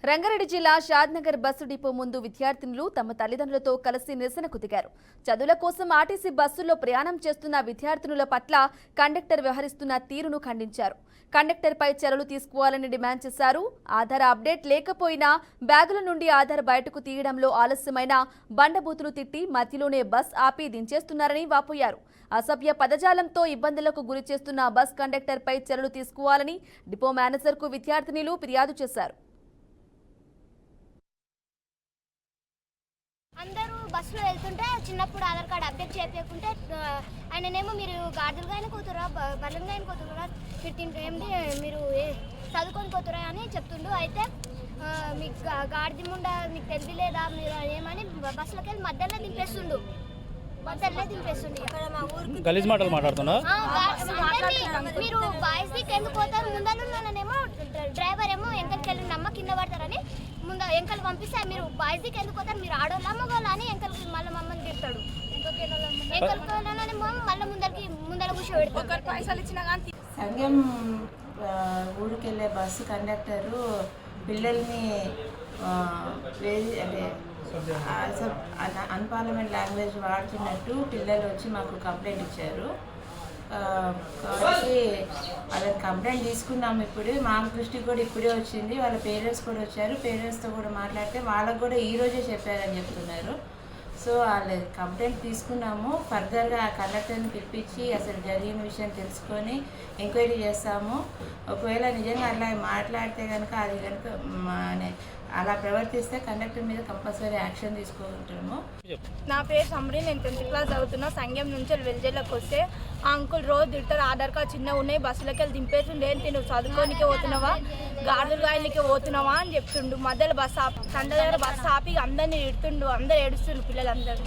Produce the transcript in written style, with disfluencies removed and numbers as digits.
రంగారెడ్డి జిల్లా Shadnagar bus depot ముందు విద్యార్థినులు తమ తల్లిదండ్రులతో కలిసి నిరసనకు దిగారు. చదువుల కోసం ఆర్టీసీ బస్సుల్లో ప్రయాణం చేస్తున్న విద్యార్థినుల పట్ల కండక్టర్ వ్యవహరిస్తున్న తీరును ఖండించారు. కండక్టర్పై చర్యలు తీసుకోవాలని డిమాండ్ చేశారు. ఆధార్ అప్డేట్ లేకపోయినా బ్యాగుల నుండి ఆధార్ బయటకు తీయడంలో ఆలస్యమైన బండబూతులు తిట్టి మధ్యలోనే బస్ ఆపి దించేస్తున్నారని వాపోయారు. అసభ్య పదజాలంతో ఇబ్బందులకు గురి చేస్తున్న బస్ కండక్టర్పై చర్యలు తీసుకోవాలని డిపో మేనేజర్కు విద్యార్థినులు ఫిర్యాదు చేశారు. అందరూ బస్సులో వెళ్తుంటే చిన్నప్పుడు ఆధార్ కార్డు అప్డేట్ చేయకుంటే ఆయననేమో మీరు గాడిదలుగా అయినా కూతురా బలంగా అయినా కూతురా ఏంటి మీరు చదువుకొని కూతురా అని చెప్తుండు. అయితే మీకు గాడిది ముండ మీకు తెలియలేదా మీరు ఏమని బస్సులోకి వెళ్ళి మధ్యలో దింపేస్తుండు. గలీజ్ మాటలు మాట్లాడుతున్నా మీరు బాయ్స్ దిక్కు ఎందుకు పోతారు, ముందరున్నానేమో డ్రైవర్ ఏమో ఎంకలకి వెళ్ళి నమ్మ కింద పడతారని ముందు ఎంకలు పంపిస్తే మీరు బాయ్స్ దిక్కు ఎందుకు పోతారు, మీరు ఆడోళ్ళ అమ్మగోళ్ళ అని ఎంకలకి మళ్ళీ మమ్మల్ని తిడతాడు. ఎంకలకి మళ్ళీ ముందర కూర్చోబెడతారు. పైసలు ఇచ్చినా కానీ సంఘం ఊరికి వెళ్ళే బస్సు కండక్టరు పిల్లల్ని అంటే అన్పార్లమెంట్ లాంగ్వేజ్ వాడుతున్నట్టు పిల్లలు వచ్చి మాకు కంప్లైంట్ ఇచ్చారు. కాబట్టి వాళ్ళకి కంప్లైంట్ తీసుకున్నాము. ఇప్పుడు మా దృష్టికి కూడా ఇప్పుడే వచ్చింది. వాళ్ళ పేరెంట్స్ కూడా వచ్చారు. పేరెంట్స్తో కూడా మాట్లాడితే వాళ్ళకు కూడా ఈరోజే చెప్పారని చెప్తున్నారు. సో వాళ్ళ కంప్లైంట్ తీసుకున్నాము. ఫర్దర్గా ఆ కండక్టర్ని పిలిపించి అసలు జరిగిన విషయం తెలుసుకొని ఎంక్వైరీ చేస్తాము. ఒకవేళ నిజంగా అలా మాట్లాడితే కనుక అది కనుక అలా ప్రవర్తిస్తే కండక్టర్ మీద కంపల్సరీ యాక్షన్ తీసుకుంటాము. నా పేరు సమరి, నేను 10th క్లాస్ చదువుతున్నా. సంఘం నుంచి వెల్జేళ్ళకి వస్తే ఆ అంకుల్ రోజు తింటారు. ఆధార్ కార్డు చిన్నగా ఉన్నాయి, బస్సులకి వెళ్ళి దింపేస్తుండే. ఏంటి నువ్వు చదువుకోనికే పోతున్నావా, గాడులు గాయలకే పోతున్నావా అని చెప్తుండు. మధ్యలో బస్సు ఆపి తండ్రి దగ్గర బస్సు ఆపి అందరినీ తిడుతుండు. అందరు ఏడుస్తుండు పిల్లలందరూ.